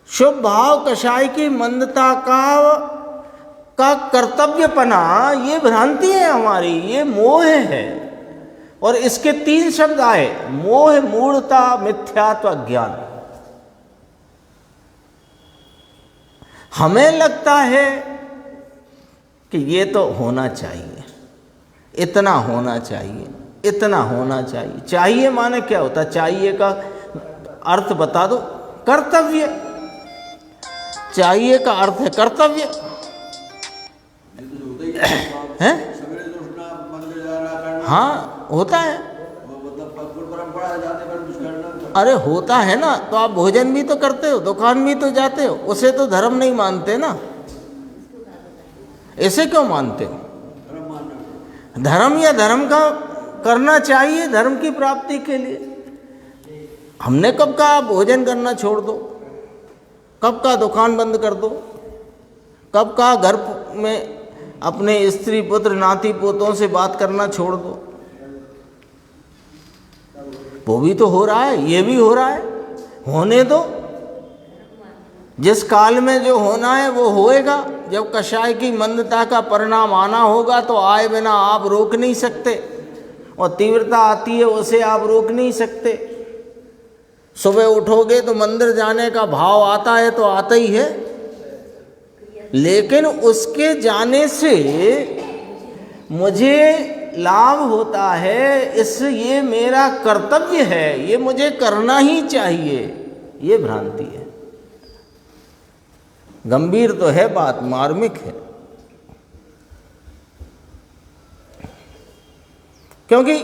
शुभ भाव कषाय की मंदता का कर्तव्यपना, ये भ्रांति है हमारी, ये मोह है। और इसके 3 शब्द आए, मोह, मूढ़ता, मिथ्यात्व, ज्ञान। हमें लगता है कि ये तो होना चाहिए, इतना होना चाहिए, इतना होना चाहिए। चाहिए माने क्या होता है? चाहिए का अर्थ बता दो। कर्तव्य। चाहिए का अर्थ है कर्तव्य है? हाँ होता है। अरे होता है ना, तो आप भोजन भी तो करते हो, दुकान भी तो जाते हो, उसे तो धर्म नहीं मानते ना। ऐसे क्यों मानते हो? धर्म या धर्म का करना चाहिए धर्म की प्राप्ति के लिए। हमने कब कहा भोजन करना छोड़ दो? कब कहा दुकान बंद कर दो? कब कहा घर में अपने स्त्री पुत्र नाती पोतों से बात करना छोड़ दो? वो भी तो हो रहा है, ये भी हो रहा है, होने दो। जिस काल में जो होना है वो होएगा। जब कषाय की मंदता का परिणाम आना होगा तो आए बिना आप रोक नहीं सकते, और तीव्रता आती है उसे आप रोक नहीं सकते। सुबह उठोगे तो मंदिर जाने का भाव आता है तो आता ही है, लेकिन उसके जाने से मुझे लाभ होता है, ये मेरा कर्तव्य है, ये मुझे करना ही चाहिए, ये भ्रांति है। गंभीर तो है बात, मार्मिक है। क्योंकि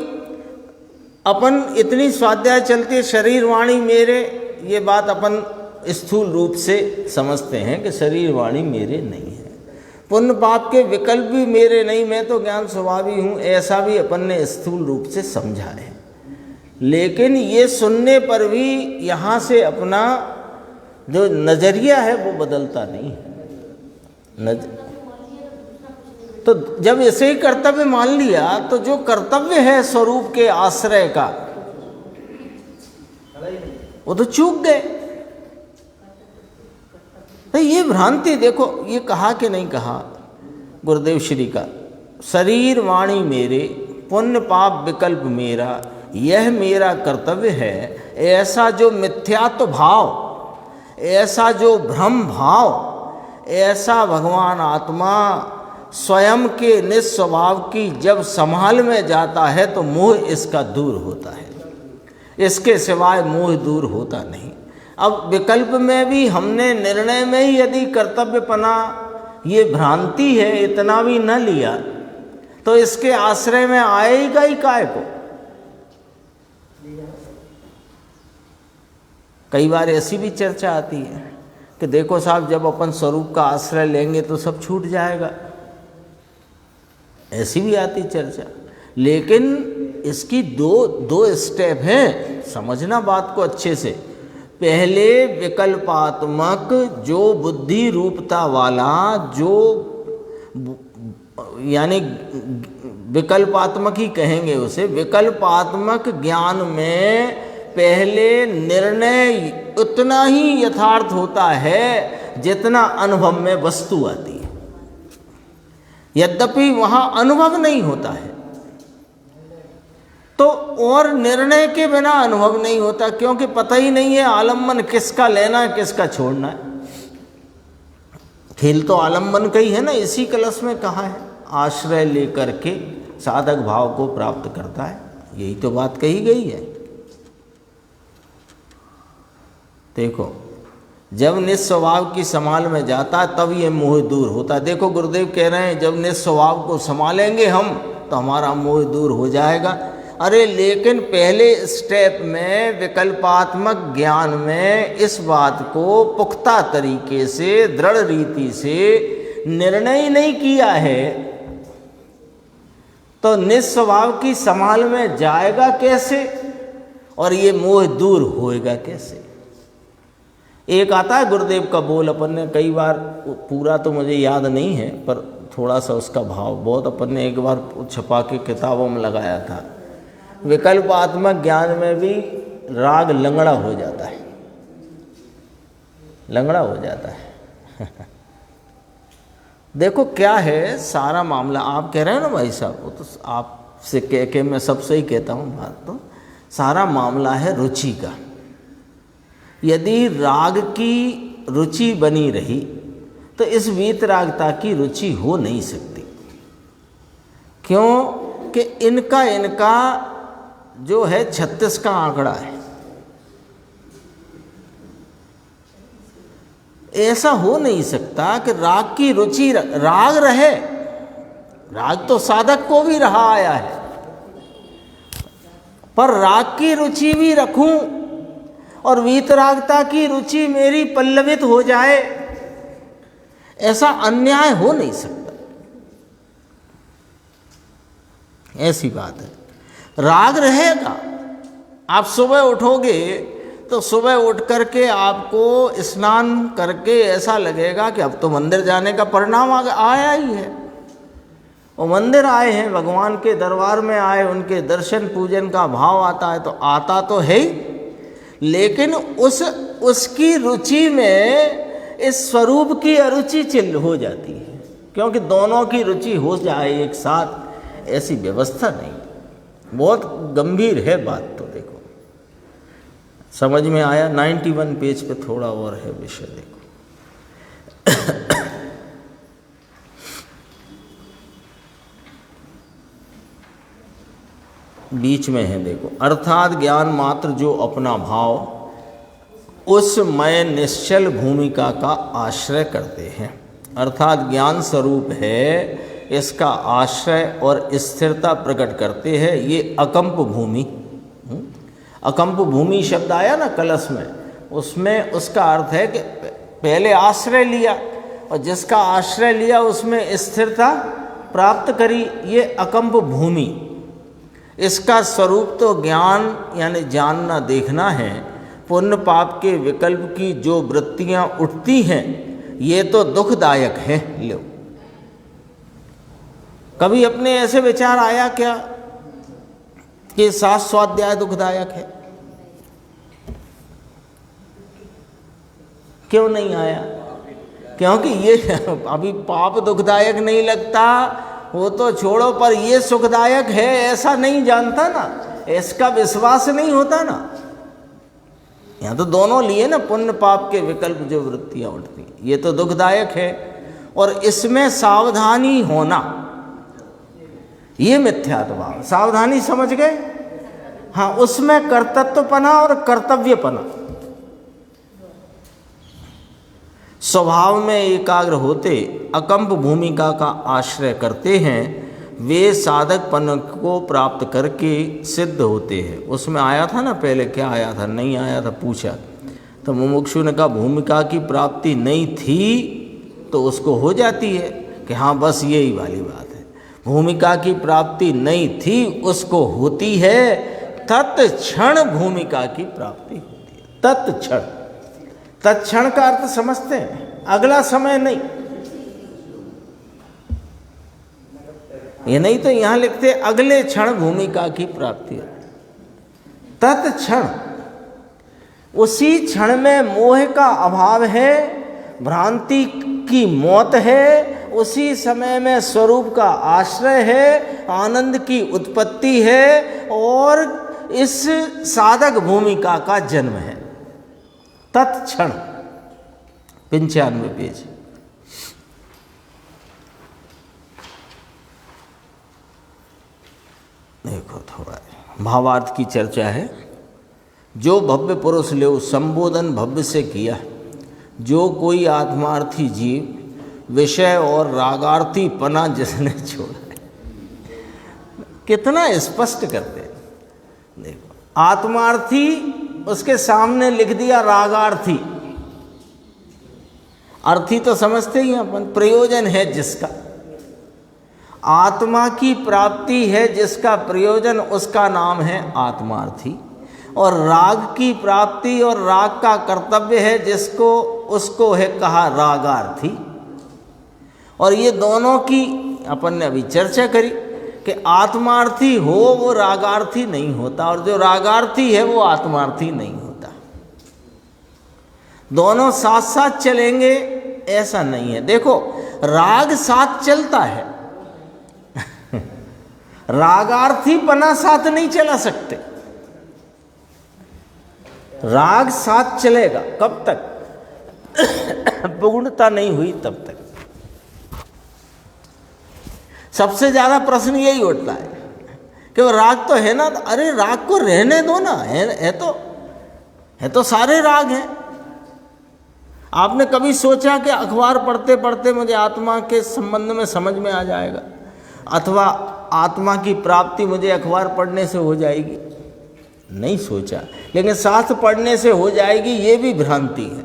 अपन इतनी स्वाध्याय चलती है, शरीर वाणी मेरे, ये बात अपन स्थूल रूप से समझते हैं कि शरीर वाणी मेरे नहीं है। पुण्य पाप के विकल्प भी मेरे नहीं, मैं तो ज्ञान स्वभावी हूँ, ऐसा भी अपन ने स्थूल रूप से समझा है। लेकिन ये सुनने पर भी यहाँ से अपना जो नज़रिया है वो बदलता नहीं है। तो जब ऐसे ही कर्तव्य मान लिया तो जो कर्तव्य है स्वरूप के आश्रय का, वो तो चूक गए। तो ये भ्रांति देखो, ये कहा कि नहीं कहा गुरुदेव श्री का, शरीर वाणी मेरे, पुण्य पाप विकल्प मेरा, यह मेरा कर्तव्य है। ऐसा जो मिथ्यात्व भाव, ऐसा जो भ्रम भाव, ऐसा भगवान आत्मा स्वयं के निस्वभाव की जब संभाल में जाता है तो मोह इसका दूर होता है। इसके सिवाय मोह दूर होता नहीं। अब विकल्प में भी हमने निर्णय में ही यदि कर्तव्यपना, ये भ्रांति है, इतना भी न लिया तो इसके आश्रय में आएगा ही काय को। कई बार ऐसी भी चर्चा आती है कि देखो साहब, जब अपन स्वरूप का आश्रय लेंगे तो सब छूट जाएगा। ऐसी भी आती चर्चा। लेकिन इसकी दो स्टेप हैं, समझना बात को अच्छे से। पहले विकल्पात्मक जो बुद्धि रूपता वाला, जो यानी विकल्पात्मक ही कहेंगे उसे, विकल्पात्मक ज्ञान में पहले निर्णय उतना ही यथार्थ होता है जितना अनुभव में वस्तु आती है। यद्यपि वहाँ अनुभव नहीं होता है तो, और निर्णय के बिना अनुभव नहीं होता, क्योंकि पता ही नहीं है आलम्बन किसका लेना है किसका छोड़ना है। खेल तो आलम्बन का ही है ना। इसी कलश में कहा है, आश्रय लेकर के साधक भाव को प्राप्त करता है, यही तो बात कही गई है। देखो, जब निस्वभाव की संभाल में जाता है तब ये मोह दूर होता है। देखो गुरुदेव कह रहे हैं जब निस्वभाव को संभालेंगे हम तो हमारा मोह दूर हो जाएगा। अरे लेकिन पहले स्टेप में विकल्पात्मक ज्ञान में इस बात को पुख्ता तरीके से दृढ़ रीति से निर्णय नहीं किया है तो निस्वभाव की संभाल में जाएगा कैसे और ये मोह दूर होएगा कैसे। एक आता है गुरुदेव का बोल, अपन ने कई बार, पूरा तो मुझे याद नहीं है पर थोड़ा सा उसका भाव बहुत अपन ने एक बार छपा के किताबों में लगाया था। विकल्पात्मक ज्ञान में भी राग लंगड़ा हो जाता है, लंगड़ा हो जाता है। देखो क्या है सारा मामला, आप कह रहे हैं ना भाई साहब, वो तो आपसे कह के मैं सबसे ही कहता हूँ बात, तो सारा मामला है रुचि का। यदि राग की रुचि बनी रही तो इस वीतरागता की रुचि हो नहीं सकती। क्यों कि इनका जो है 36 का आंकड़ा है। ऐसा हो नहीं सकता कि राग की रुचि राग रहे, राग तो साधक को भी रहा आया है, पर राग की रुचि भी रखूं और वीतरागता की रुचि मेरी पल्लवित हो जाए, ऐसा अन्याय हो नहीं सकता। ऐसी बात है। राग रहेगा, आप सुबह उठोगे तो सुबह उठ करके आपको स्नान करके ऐसा लगेगा कि अब तो मंदिर जाने का परिणाम आया ही है। वो मंदिर आए हैं, भगवान के दरबार में आए, उनके दर्शन पूजन का भाव आता है, तो आता तो है ही, लेकिन उसकी रुचि में इस स्वरूप की अरुचि चिल्ल हो जाती है, क्योंकि दोनों की रुचि हो जाए एक साथ, ऐसी व्यवस्था नहीं। बहुत गंभीर है बात। तो देखो समझ में आया। 91 पेज पे थोड़ा और है विषय, देखो। बीच में है, देखो। अर्थात ज्ञान मात्र जो अपना भाव उस मय निश्चल भूमिका का आश्रय करते हैं, अर्थात ज्ञान स्वरूप है, इसका आश्रय और स्थिरता प्रकट करते हैं। ये अकंप भूमि, अकंप भूमि शब्द आया ना कलश में, उसमें उसका अर्थ है कि पहले आश्रय लिया और जिसका आश्रय लिया उसमें स्थिरता प्राप्त करी, ये अकंप भूमि। इसका स्वरूप तो ज्ञान यानी जानना देखना है। पुण्य पाप के विकल्प की जो वृत्तियां उठती हैं ये तो दुखदायक है। लो, कभी अपने ऐसे विचार आया क्या कि सात स्वाध्याय दुखदायक है? क्यों नहीं आया? क्योंकि ये अभी पाप दुखदायक नहीं लगता, वो तो छोड़ो, पर ये सुखदायक है ऐसा नहीं जानता ना, इसका विश्वास नहीं होता ना। यहाँ तो दोनों लिए ना, पुण्य पाप के विकल्प जो वृत्तियां उठती हैं ये तो दुखदायक है, और इसमें सावधानी होना ये मिथ्यात्व। सावधानी समझ गए? हाँ, उसमें कर्तृत्वपना और कर्तव्यपना। स्वभाव में एकाग्र होते अकंप भूमिका का आश्रय करते हैं, वे साधकपन को प्राप्त करके सिद्ध होते हैं। उसमें आया था ना पहले, क्या आया था? नहीं आया था, पूछा तो मुमुक्षु ने कहा भूमिका की प्राप्ति नहीं थी तो उसको हो जाती है कि हाँ बस यही वाली बात है। भूमिका की प्राप्ति नहीं थी उसको होती है, तत्क्षण भूमिका की प्राप्ति होती है। तत्क्षण, तत्क्षण का अर्थ समझते हैं, अगला समय नहीं। ये नहीं तो यहां लिखते अगले क्षण भूमिका की प्राप्ति है। तत्क्षण, उसी क्षण में मोह का अभाव है, भ्रांति की मौत है, उसी समय में स्वरूप का आश्रय है, आनंद की उत्पत्ति है और इस साधक भूमिका का जन्म है। तत्क्षण। 95 पेज। देखो थोड़ा भावार्थ की चर्चा है। जो भव्य पुरुष ले संबोधन भव्य से किया, जो कोई आत्मार्थी जीव विषय और रागार्थी पना जिसने छोड़ा है। कितना स्पष्ट करते हैं, देखो आत्मार्थी, उसके सामने लिख दिया रागार्थी। अर्थी तो समझते ही अपन, प्रयोजन है जिसका, आत्मा की प्राप्ति है जिसका प्रयोजन, उसका नाम है आत्मार्थी। और राग की प्राप्ति और राग का कर्तव्य है जिसको, उसको है कहा रागार्थी। और ये दोनों की अपन ने अभी चर्चा करी कि आत्मार्थी हो वो रागार्थी नहीं होता, और जो रागार्थी है वो आत्मार्थी नहीं होता। दोनों साथ साथ चलेंगे ऐसा नहीं है। देखो राग साथ चलता है, रागार्थी पना साथ नहीं चला सकते। राग साथ चलेगा कब तक? पूर्णता नहीं हुई तब तक। सबसे ज्यादा प्रश्न यही उठता है कि वो राग तो है ना, अरे राग को रहने दो ना, है तो सारे राग हैं। आपने कभी सोचा कि अखबार पढ़ते पढ़ते मुझे आत्मा के संबंध में समझ में आ जाएगा, अथवा आत्मा की प्राप्ति मुझे अखबार पढ़ने से हो जाएगी? नहीं सोचा। लेकिन शास्त्र पढ़ने से हो जाएगी ये भी भ्रांति है।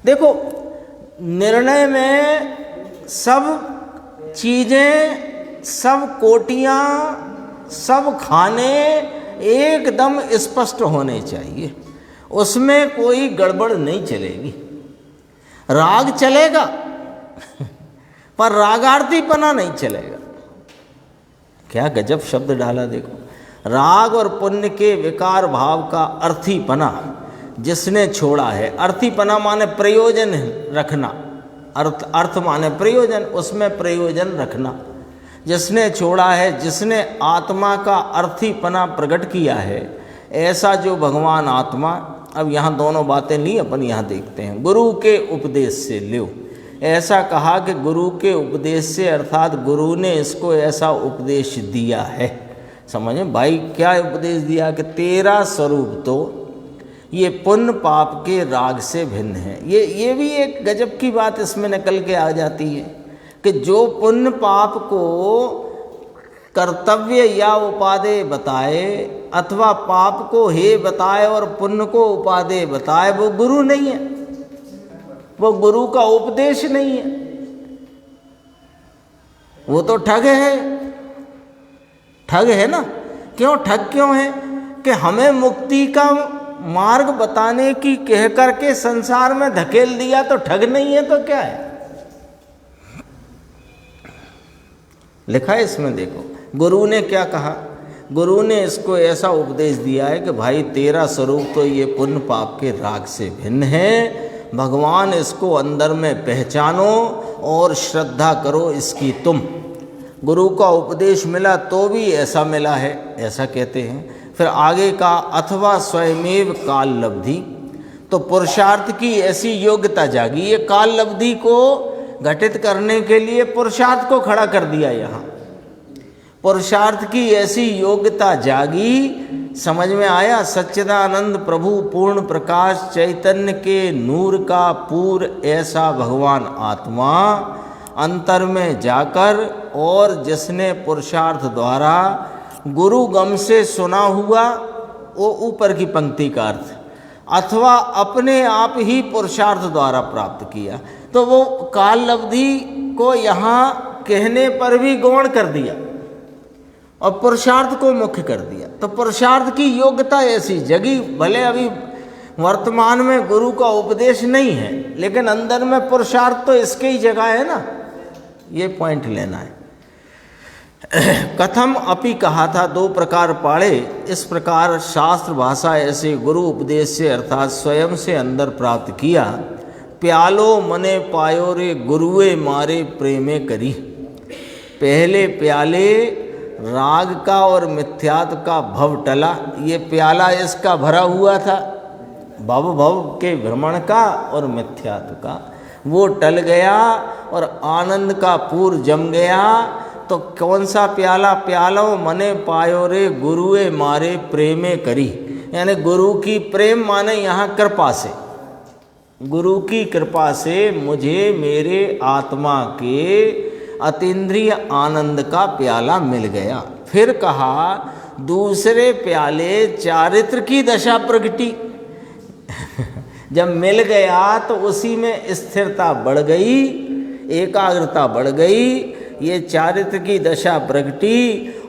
देखो निर्णय में सब चीजें, सब कोटियां, सब खाने एकदम स्पष्ट होने चाहिए, उसमें कोई गड़बड़ नहीं चलेगी। राग चलेगा पर रागार्थीपना नहीं चलेगा। क्या गजब शब्द डाला देखो। राग और पुण्य के विकार भाव का अर्थीपना जिसने छोड़ा है, अर्थीपना माने प्रयोजन रखना, अर्थ माने प्रयोजन, उसमें प्रयोजन रखना, जिसने छोड़ा है, जिसने आत्मा का अर्थीपना प्रकट किया है, ऐसा जो भगवान आत्मा। अब यहाँ दोनों बातें नहीं अपन यहाँ देखते हैं। गुरु के उपदेश से ल्यो, ऐसा कहा कि गुरु के उपदेश से, अर्थात गुरु ने इसको ऐसा उपदेश दिया है। समझे भाई क्या उपदेश दिया कि तेरा स्वरूप तो ये पुण्य पाप के राग से भिन्न है। ये भी एक गजब की बात इसमें निकल के आ जाती है कि जो पुण्य पाप को कर्तव्य या उपादेय बताए, अथवा पाप को हे बताए और पुण्य को उपादेय बताए, वो गुरु नहीं है, वो गुरु का उपदेश नहीं है, वो तो ठग है। ठग है ना। क्यों ठग क्यों है? कि हमें मुक्ति का मार्ग बताने की कह करके संसार में धकेल दिया, तो ठग नहीं है तो क्या है? लिखा है इसमें, देखो गुरु ने क्या कहा। गुरु ने इसको ऐसा उपदेश दिया है कि भाई तेरा स्वरूप तो ये पुण्य पाप के राग से भिन्न है। भगवान इसको अंदर में पहचानो और श्रद्धा करो इसकी तुम। गुरु का उपदेश मिला तो भी ऐसा मिला है, ऐसा कहते हैं। फिर आगे का अथवा स्वयमेव काल लब्धि, तो पुरुषार्थ की ऐसी योग्यता जागी। ये काल लब्धि को घटित करने के लिए पुरुषार्थ को खड़ा कर दिया। यहाँ पुरुषार्थ की ऐसी योग्यता जागी, समझ में आया। सच्चिदानंद प्रभु पूर्ण प्रकाश चैतन्य के नूर का पूर ऐसा भगवान आत्मा अंतर में जाकर, और जिसने पुरुषार्थ द्वारा गुरु गम से सुना हुआ, वो ऊपर की पंक्ति का अर्थ, अथवा अपने आप ही पुरुषार्थ द्वारा प्राप्त किया, तो वो काल लब्धि को यहाँ कहने पर भी गौण कर दिया और पुरुषार्थ को मुख्य कर दिया। तो पुरुषार्थ की योग्यता ऐसी जगी। भले अभी वर्तमान में गुरु का उपदेश नहीं है, लेकिन अंदर में पुरुषार्थ तो इसके ही जगह है ना। ये पॉइंट लेना है। कथम अपि कहा था, दो प्रकार पाड़े। इस प्रकार शास्त्र भाषा ऐसे गुरु उपदेश से, अर्थात स्वयं से अंदर प्राप्त किया। प्यालो मने पायो रे गुरुए मारे प्रेमे करी। पहले प्याले राग का और मिथ्यात्व का भव टला। ये प्याला इसका भरा हुआ था, भव के भ्रमण का और मिथ्यात्व का, वो टल गया और आनंद का पूर जम गया। तो कौन सा प्याला? प्यालो मने पायो रे गुरुए मारे प्रेमे करी। यानी गुरु की प्रेम माने यहाँ कृपा से, गुरु की कृपा से मुझे मेरे आत्मा के अतीन्द्रिय आनंद का प्याला मिल गया। फिर कहा दूसरे प्याले चारित्र की दशा प्रगटी। जब मिल गया तो उसी में स्थिरता बढ़ गई, एकाग्रता बढ़ गई, ये चारित्र की दशा प्रगटी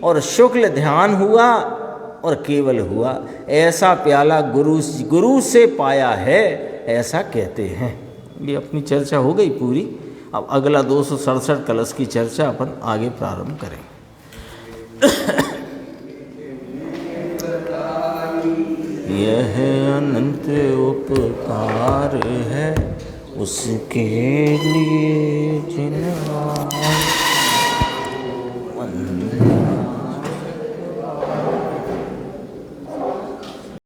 और शुक्ल ध्यान हुआ और केवल हुआ। ऐसा प्याला गुरु से पाया है, ऐसा कहते हैं। ये अपनी चर्चा हो गई पूरी। अब अगला 267 कलश की चर्चा अपन आगे प्रारंभ करें। यह अनंत उपकार है उसके लिए जिन्होंने